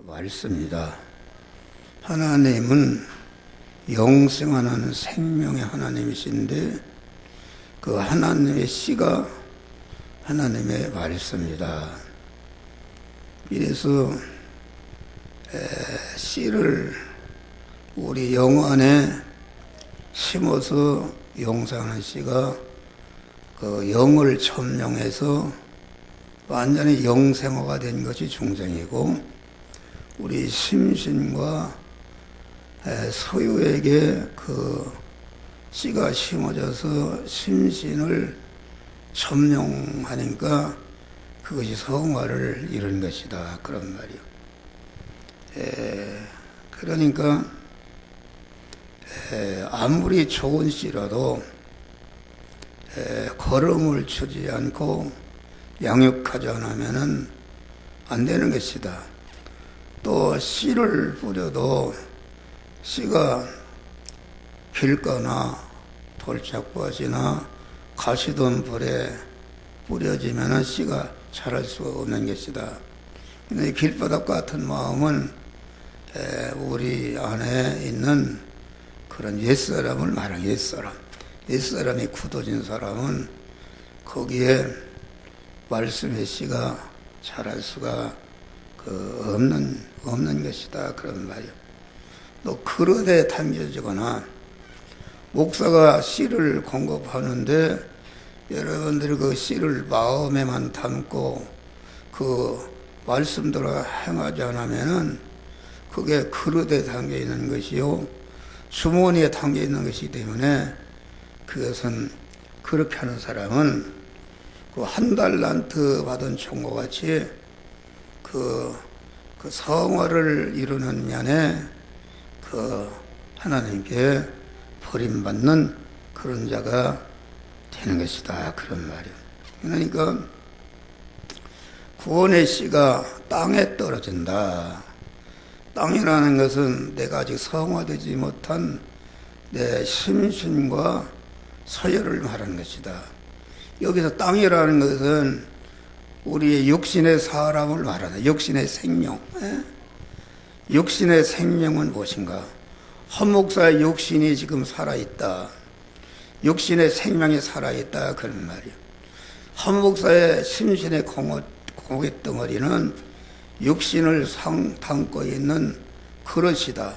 말씀이다. 하나님은 영생하는 생명의 하나님이신데 그 하나님의 씨가 하나님의 말씀이다. 그래서 씨를 우리 영 안에 심어서 영생하는 씨가 그 영을 점령해서 완전히 영생화가 된 것이 중생이고, 우리 심신과 서유에게 그 씨가 심어져서 심신을 점령하니까 그것이 성화를 이룬 것이다, 그런 말이요. 그러니까 아무리 좋은 씨라도 거름을 주지 않고 양육하지 않으면 안 되는 것이다. 또 씨를 뿌려도 씨가 길거나 돌짝밭이나 가시덤 불에 뿌려지면 씨가 자랄 수가 없는 것이다. 근데 길바닥 같은 마음은 우리 안에 있는 그런 옛사람을 말하는 옛사람이 굳어진 사람은 거기에 말씀의 씨가 자랄 수가 없는 것이다, 그런 말이요. 또 그릇에 담겨지거나 목사가 씨를 공급하는데 여러분들이 그 씨를 마음에만 담고 그 말씀대로 행하지 않으면은 그게 그릇에 담겨 있는 것이요, 주머니에 담겨 있는 것이기 때문에 그것은, 그렇게 하는 사람은 그 한 달란트 받은 총과 같이 그 성화를 이루는 면에 그 하나님께 버림받는 그런 자가 되는 것이다, 그런 말이에요. 그러니까 구원의 씨가 땅에 떨어진다. 땅이라는 것은 내가 아직 성화되지 못한 내 심신과 서열을 말하는 것이다. 여기서 땅이라는 것은 우리의 육신의 사람을 말하는, 육신의 생명. 육신의 생명은 무엇인가? 한 목사의 육신이 지금 살아있다. 육신의 생명이 살아있다, 그런 말이에요. 한 목사의 심신의 고갯덩어리는 육신을 담고 있는 그릇이다.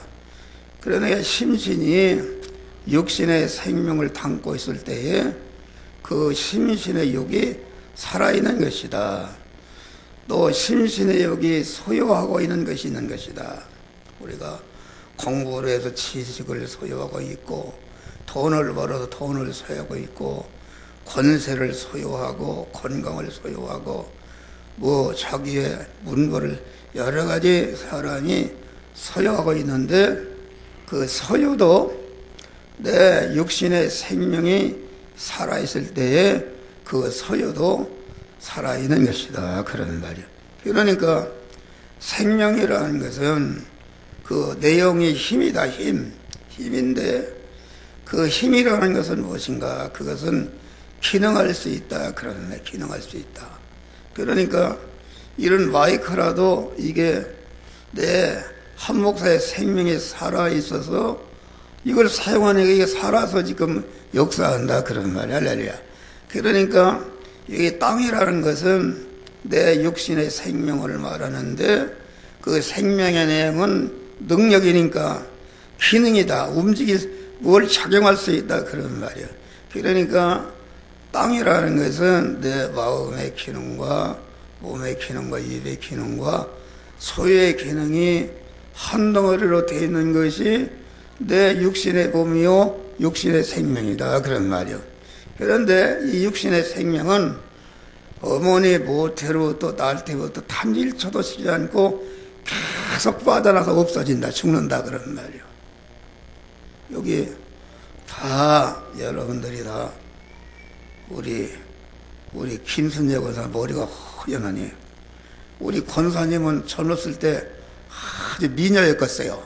그러나 심신이 육신의 생명을 담고 있을 때에 그 심신의 육이 살아있는 것이다. 또 심신의 육이 소유하고 있는 것이 있는 것이다. 우리가 공부를 해서 지식을 소유하고 있고, 돈을 벌어서 돈을 소유하고 있고, 권세를 소유하고, 건강을 소유하고, 자기의 문물을 여러 가지 사람이 소유하고 있는데, 그 소유도 내 육신의 생명이 살아있을 때에 그 소유도 살아있는 것이다, 그런 말이야. 그러니까 생명이라는 것은 그 내용이 힘이다, 힘인데 그 힘이라는 것은 무엇인가? 그것은 기능할 수 있다, 그런 말, 기능할 수 있다. 그러니까 이런 마이크라도 이게 내 한 목사의 생명이 살아있어서 이걸 사용하니까 이게 살아서 지금 역사한다, 그런 말이야, 할렐루야. 그러니까 여기 땅이라는 것은 내 육신의 생명을 말하는데 그 생명의 내용은 능력이니까 기능이다, 뭘 작용할 수 있다, 그런 말이야. 그러니까 땅이라는 것은 내 마음의 기능과 몸의 기능과 입의 기능과 소유의 기능이 한 덩어리로 되어 있는 것이 내 육신의 몸이요, 육신의 생명이다, 그런 말이요. 그런데 이 육신의 생명은 어머니 모태로부터 날 때부터 탐일초도 쉬지 않고 계속 빠져나서 없어진다, 죽는다, 그런 말이요. 여기 다 여러분들이 다 우리 김순재 권사 머리가 허연하니, 우리 권사님은 젊었을 때 아주 미녀였겠어요.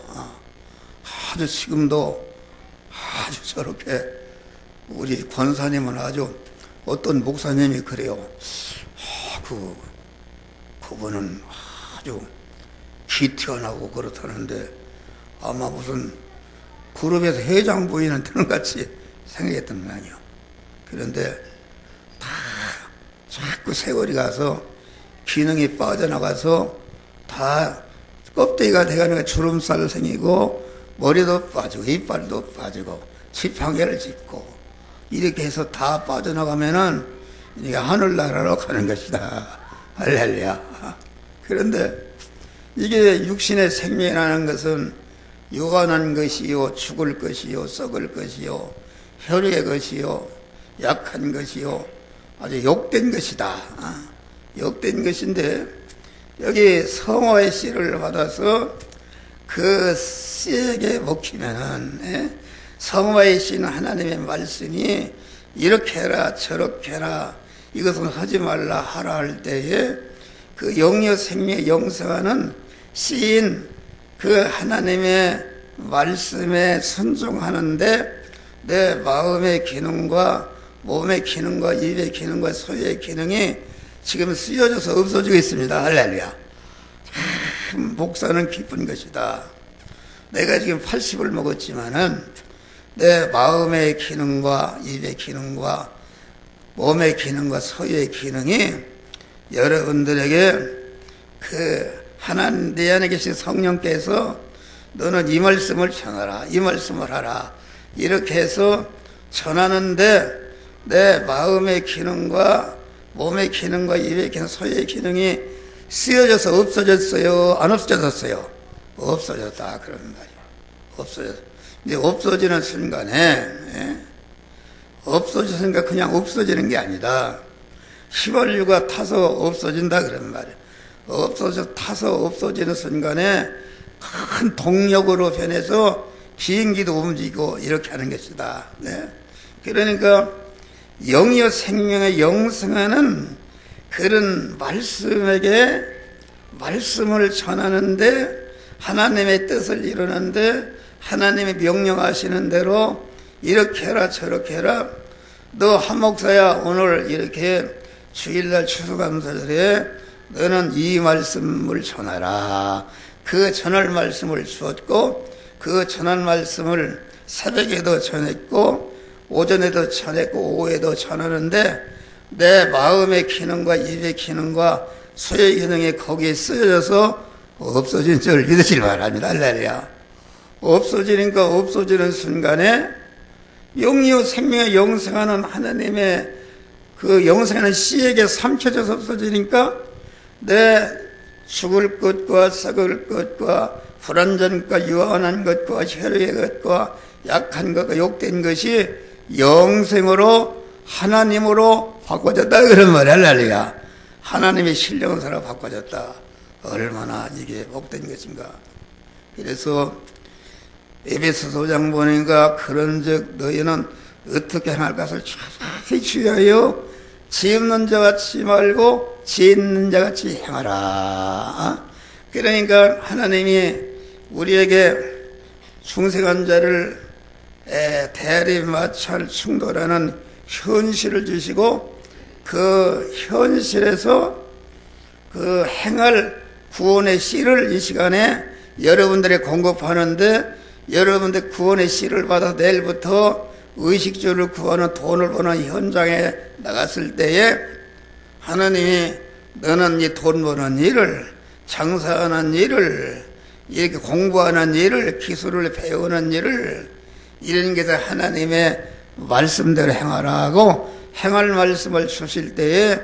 아주 지금도 아주 저렇게, 우리 권사님은 아주, 어떤 목사님이 그래요. 그분은 아주 기 튀어나오고 그렇다는데 아마 무슨 그룹에서 회장 부인한테는 같이 생각했던 모양이요. 그런데 다 자꾸 세월이 가서 기능이 빠져나가서 다 껍데기가 돼가니까 주름살 생기고 머리도 빠지고 이빨도 빠지고 지팡이를 짚고 이렇게 해서 다 빠져나가면은 이게 하늘나라로 가는 것이다. 할렐루야. 그런데 이게 육신의 생명이라는 것은 유한한 것이요, 죽을 것이요, 썩을 것이요, 혈의 것이요, 약한 것이요, 아주 욕된 것이다. 욕된 것인데 여기 성화의 씨를 받아서 그 씨에게 먹히면은 성화의 씨는 하나님의 말씀이 이렇게 해라 저렇게 해라 이것은 하지 말라 하라 할 때에 그 영여 생명의 영생하는 씨인 그 하나님의 말씀에 순종하는데 내 마음의 기능과 몸의 기능과 입의 기능과 소유의 기능이 지금 쓰여져서 없어지고 있습니다. 할렐루야. 참 목사는 기쁜 것이다. 내가 지금 80을 먹었지만은 내 마음의 기능과 입의 기능과 몸의 기능과 소유의 기능이 여러분들에게 그 하나님 내 안에 계신 성령께서 너는 이 말씀을 전하라 이 말씀을 하라 이렇게 해서 전하는데 내 마음의 기능과 몸의 기능과 입의 기능 소유의 기능이 쓰여져서 없어졌어요 안 없어졌어요? 없어졌다 그런 말이에요. 없어졌어. 이제 없어지는 순간에 없어졌으니까 그냥 없어지는 게 아니다. 휘발유가 타서 없어진다 그런 말이에요. 타서 없어지는 순간에 큰 동력으로 변해서 비행기도 움직이고 이렇게 하는 것이다. 그러니까 영이여 생명의 영생하는 그런 말씀에게 말씀을 전하는데 하나님의 뜻을 이루는데 하나님이 명령하시는 대로 이렇게 해라 저렇게 해라. 너 한목사야 오늘 이렇게 주일날 추수감사절에 너는 이 말씀을 전하라. 그 전할 말씀을 주었고 그 전할 말씀을 새벽에도 전했고 오전에도 전했고 오후에도 전하는데 내 마음의 기능과 입의 기능과 소의 기능이 거기에 쓰여져서 없어진 줄 믿으시기 바랍니다. 할렐루야. 없어지니까 없어지는 순간에 영이요 생명의 영생하는 하나님의 그 영생하는 씨에게 삼켜져서 없어지니까 내 죽을 것과 썩을 것과 불완전 것과 유한한 것과 혈의 것과 약한 것과 욕된 것이 영생으로 하나님으로 바꿔졌다 그런 말이야. 할렐루야. 하나님의 신령사로 바꿔졌다. 얼마나 이게 복된 것인가. 그래서 에베소서 5장 보니까 그런즉 너희는 어떻게 행할 것을 자세히 주의하여 지 없는 자같이 말고 지 있는 자같이 행하라. 그러니까 하나님이 우리에게 중생한 자를 대립 마찰 충돌하는 현실을 주시고 그 현실에서 그 행할 구원의 씨를 이 시간에 여러분들에 공급하는데 여러분들 구원의 씨를 받아 내일부터 의식주를 구하는 돈을 버는 현장에 나갔을 때에 하나님이 너는 이 돈 버는 일을 장사하는 일을 이렇게 공부하는 일을 기술을 배우는 일을 이런 게 다 하나님의 말씀대로 행하라고 행할 말씀을 주실 때에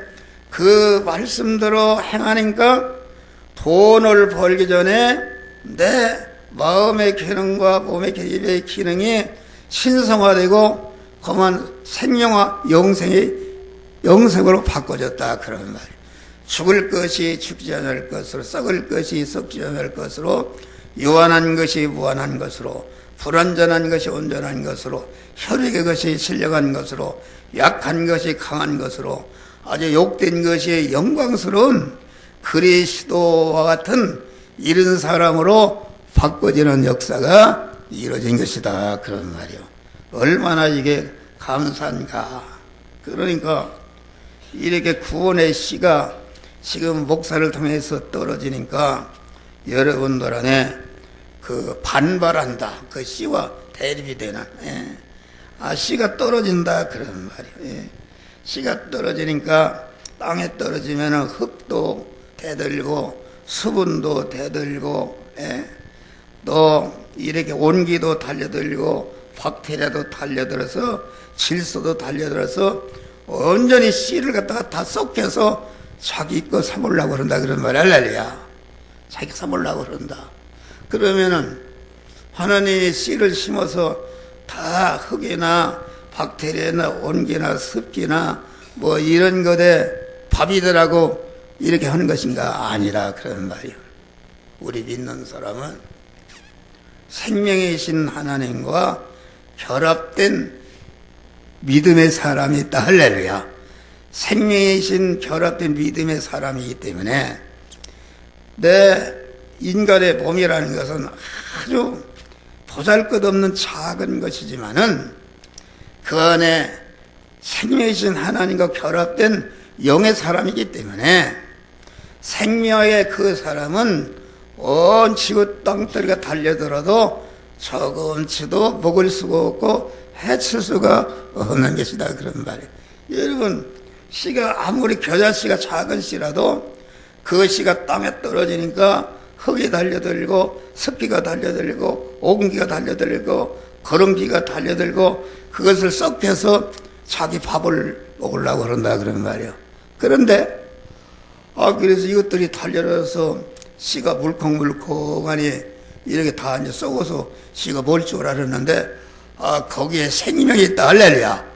그 말씀대로 행하니까 돈을 벌기 전에 내 마음의 기능과 몸의 입의 기능이 신성화되고 그만 생명화 영생으로 바꿔졌다 그런 말이에요. 죽을 것이 죽지 않을 것으로 썩을 것이 썩지 않을 것으로 유한한 것이 무한한 것으로 불완전한 것이 온전한 것으로 혈액의 것이 신령한 것으로 약한 것이 강한 것으로 아주 욕된 것이 영광스러운 그리스도와 같은 이런 사람으로 바꿔지는 역사가 이루어진 것이다 그런 말이요. 얼마나 이게 감사한가. 그러니까 이렇게 구원의 씨가 지금 목사를 통해서 떨어지니까 여러분들 안에 그 반발한다. 그 씨와 대립이 되는, 씨가 떨어진다. 그런 말이에요. 씨가 떨어지니까 땅에 떨어지면 흙도 대들고 수분도 대들고, 또 이렇게 온기도 달려들고 박테리아도 달려들어서 질소도 달려들어서 온전히 씨를 갖다가 다 썩혀서 자기 거 삼으려고 그런다. 그런 말 할렐루야. 자기 삼으려고 그런다. 그러면은 하나님이 씨를 심어서 다 흙이나 박테리아나 온기나 습기나 뭐 이런 것에 밥이더라고 이렇게 하는 것인가? 아니라 그런 말이에요. 우리 믿는 사람은 생명이신 하나님과 결합된 믿음의 사람이 있다. 할렐루야. 생명이신 결합된 믿음의 사람이기 때문에 내 인간의 몸이라는 것은 아주 보잘것없는 작은 것이지만은 그 안에 생명이신 하나님과 결합된 영의 사람이기 때문에 생명의 그 사람은 온 지구 땅덩이가 달려들어도 조금치도 먹을 수가 없고 해칠 수가 없는 것이다. 그런 말이에요. 여러분, 씨가 아무리 겨자씨가 작은 씨라도 그 씨가 땅에 떨어지니까 흙이 달려들고 습기가 달려들고 온기가 달려들고 거름기가 달려들고 그것을 썩혀서 자기 밥을 먹으려고 그런다. 그런 말이에요. 그런데 그래서 이것들이 달려들어서 씨가 물컹물컹하니 이렇게 다 이제 썩어서 씨가 뭘 줄 알았는데 거기에 생명이 있다. 할렐루야.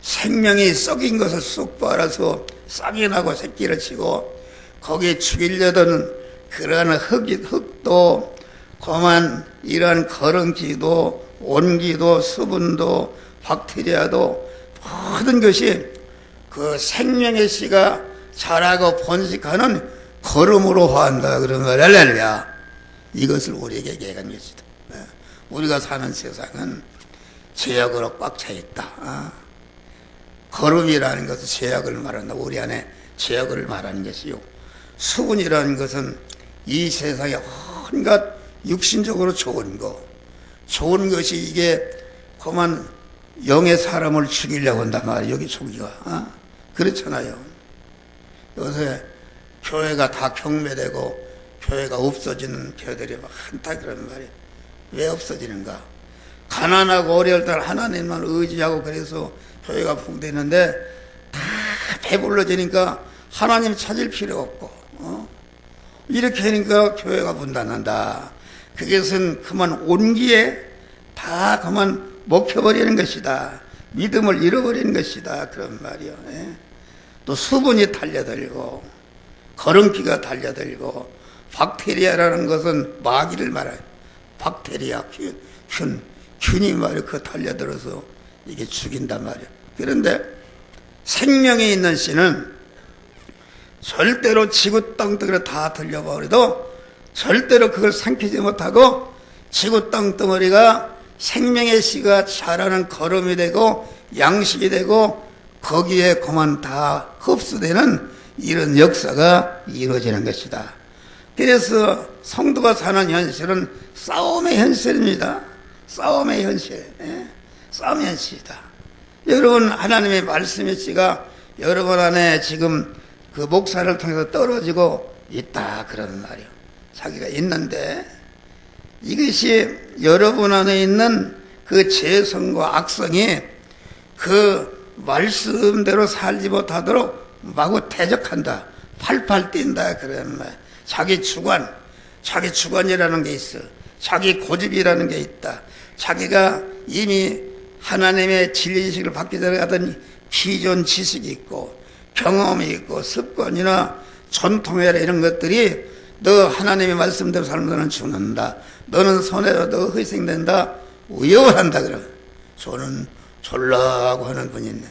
생명이 썩인 것을 쑥 빨아서 싹이 나고 새끼를 치고 거기에 죽이려던 그러한 흙도 그만 이러한 거름기도 온기도 수분도 박테리아도 모든 것이 그 생명의 씨가 자라고 번식하는 거름으로 화한다. 그런 말 할렐루야. 이것을 우리에게 얘기한 것이다. 우리가 사는 세상은 죄악으로 꽉 차 있다. 거름이라는 것은 죄악을 말한다. 우리 안에 죄악을 말하는 것이요. 수분이라는 것은 이 세상에 온갖 육신적으로 좋은 것이 이게 그만 영의 사람을 죽이려고 한단 말이에요. 여기 속이가. 그렇잖아요. 요새 교회가 다 경매되고 교회가 없어지는 교회들이 많다. 그런 말이에요. 왜 없어지는가? 가난하고 어려울 때 하나님만 의지하고 그래서 교회가 붕대는데 다 배불러지니까 하나님 찾을 필요 없고 이렇게 하니까 교회가 분단한다. 그것은 그만 온기에 다 그만 먹혀버리는 것이다. 믿음을 잃어버리는 것이다. 그런 말이요. 또 수분이 달려들고 거름기가 달려들고 박테리아라는 것은 마귀를 말해요. 박테리아, 균이 말이요. 그 달려들어서 이게 죽인단 말이에요. 그런데 생명이 있는 씨는 절대로 지구 땅덩이를 다 들려버려도 절대로 그걸 삼키지 못하고 지구 땅덩어리가 생명의 씨가 자라는 거름이 되고 양식이 되고 거기에 그만 다 흡수되는 이런 역사가 이루어지는 것이다. 그래서 성도가 사는 현실은 싸움의 현실입니다. 싸움의 현실. 싸움의 현실이다. 여러분, 하나님의 말씀의 씨가 여러분 안에 지금 그 목사를 통해서 떨어지고 있다. 그런 말이요. 자기가 있는데 이것이 여러분 안에 있는 그 죄성과 악성이 그 말씀대로 살지 못하도록 마구 대적한다. 팔팔 뛴다. 그런 말. 자기 주관이라는 게 있어. 자기 고집이라는 게 있다. 자기가 이미 하나님의 진리지식을 받기 전에 하던 기존 지식이 있고 경험이 있고 습관이나 전통이나 이런 것들이 너 하나님의 말씀대로 살면 너는 죽는다. 너는 손해로 너 희생된다. 위협한다. 그러면 저는 졸라고 하는 분이 있네.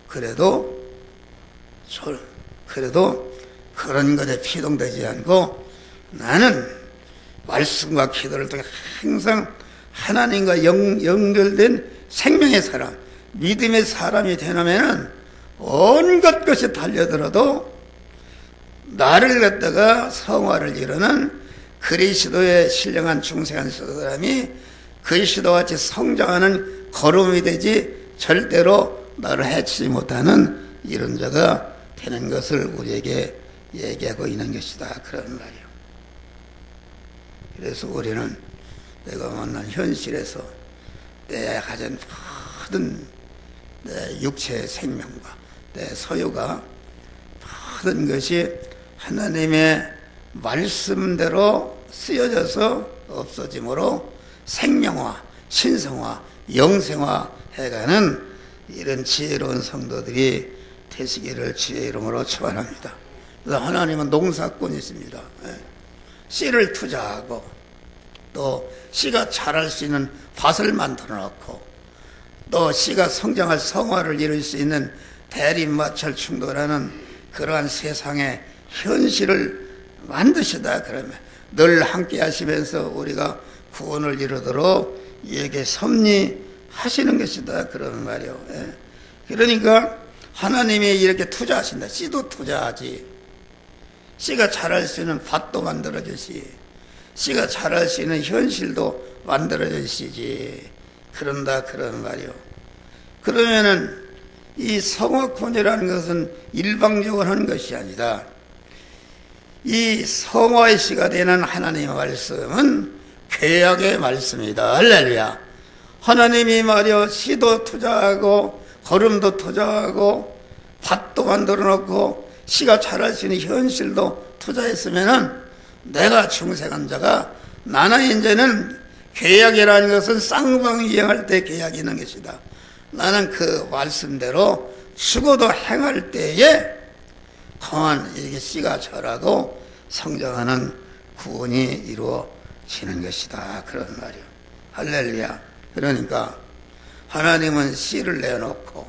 그래도 그런 것에 피동되지 않고 나는 말씀과 기도를 통해 항상 하나님과 연결된 생명의 사람, 믿음의 사람이 되려면 온갖 것이 달려들어도 나를 갖다가 성화를 이루는 그리스도의 신령한 중생한 사람이 그리스도와 같이 성장하는 걸음이 되지 절대로 나를 해치지 못하는 이런 자가 되는 것을 우리에게 얘기하고 있는 것이다. 그런 말이에요. 그래서 우리는 내가 만난 현실에서 내 가진 모든 내 육체의 생명과 내 소유가 모든 것이 하나님의 말씀대로 쓰여져서 없어짐으로 생명화, 신성화, 영생화 해가는 이런 지혜로운 성도들이 되시기를 주의 이름으로 축원합니다. 그래서 하나님은 농사꾼이십니다. 씨를 투자하고 또 씨가 자랄 수 있는 밭을 만들어 놓고 또 씨가 성장할 성화를 이룰 수 있는 대립마찰 충돌하는 그러한 세상의 현실을 만드시다. 그러면 늘 함께 하시면서 우리가 구원을 이루도록 이에게 섭리하시는 것이다. 그런 말이요. 그러니까 하나님이 이렇게 투자하신다. 씨도 투자하지. 씨가 자랄 수 있는 밭도 만들어 주시. 씨가 자랄 수 있는 현실도 만들어 주시지. 그런다. 그런 말이요. 그러면은 이 성화권이라는 것은 일방적으로 하는 것이 아니다. 이 성화의 씨가 되는 하나님의 말씀은 죄악의 말씀이다. 할렐루야. 하나님이 말이여 씨도 투자하고 걸음도 투자하고 밭도 만들어 놓고 씨가 자랄 수 있는 현실도 투자했으면은 내가 중생한 자가 나는 이제는 계약이라는 것은 쌍방이행할 때 계약이 있는 것이다. 나는 그 말씀대로 죽어도 행할 때에 강한 이렇게 씨가 자라도 성장하는 구원이 이루어지는 것이다. 그런 말이요. 할렐루야. 그러니까 하나님은 씨를 내놓고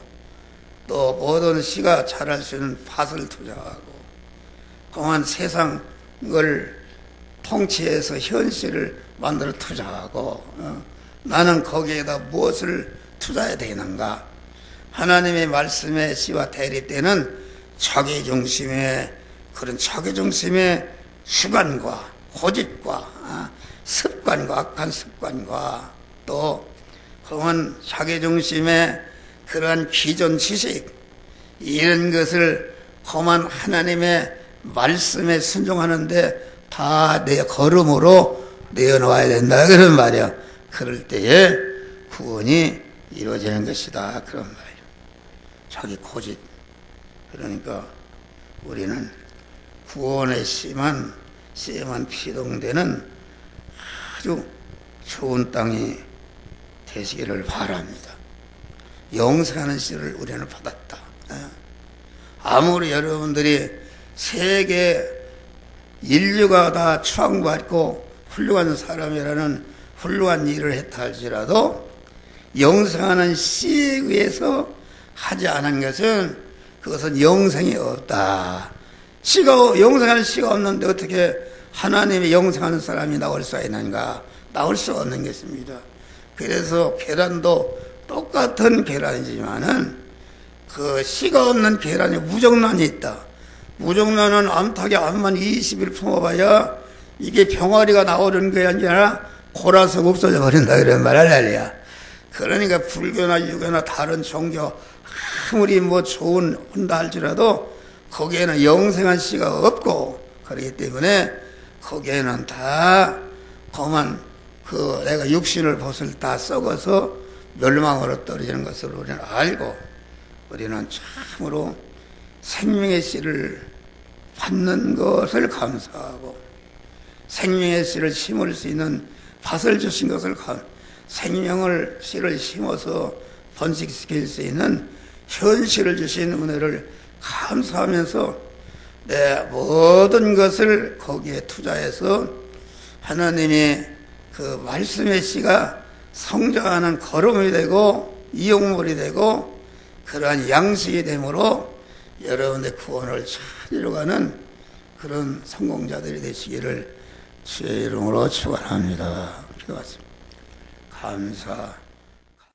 또 모든 씨가 자랄 수 있는 밭을 투자하고 강한 세상을 통치해서 현실을 만들어 투자하고 나는 거기에다 무엇을 투자해야 되는가? 하나님의 말씀의 씨와 대립되는 자기중심의 그런 자기중심의 주관과 고집과 습관과 악한 습관과 또 그런 자기중심의 그러한 기존 지식 이런 것을 험한 하나님의 말씀에 순종하는데 다 내 걸음으로 내어놓아야 된다. 그런 말이야. 그럴 때에 구원이 이루어지는 것이다. 그런 말이에요. 자기 고집. 그러니까 우리는 구원의 씨만 피동되는 아주 좋은 땅이 되시기를 바랍니다. 영생하는 씨를 우리는 받았다. 아무리 여러분들이 세계 인류가 다 추앙받고 훌륭한 사람이라는 훌륭한 일을 했다 할지라도 영생하는 씨에 의해서 하지 않은 것은 그것은 영생이 없다. 영생하는 씨가 없는데 어떻게 하나님의 영생하는 사람이 나올 수가 있는가? 나올 수 없는 것입니다. 그래서 계란도 똑같은 계란이지만은 그 씨가 없는 계란에 무정란이 있다. 무정란은 암탉에 암만 20일 품어봐야 이게 병아리가 나오는 게 아니라 골아서 없어져 버린다. 그런 말 할렐루야. 그러니까 불교나 유교나 다른 종교 아무리 좋은 한다 할지라도 거기에는 영생한 씨가 없고 그렇기 때문에 거기에는 다 그만 내가 육신을 벗을 다 썩어서 멸망으로 떨어지는 것을 우리는 알고 우리는 참으로 생명의 씨를 받는 것을 감사하고 생명의 씨를 심을 수 있는 밭을 주신 것을 생명을 씨를 심어서 번식시킬 수 있는 현실을 주신 은혜를 감사하면서 내 모든 것을 거기에 투자해서 하나님이 그 말씀의 씨가 성장하는 걸음이 되고 이용물이 되고 그러한 양식이 되므로 여러분의 구원을 잘 이루어가는 그런 성공자들이 되시기를 주의 이름으로 축원합니다. 기도하십니다. 감사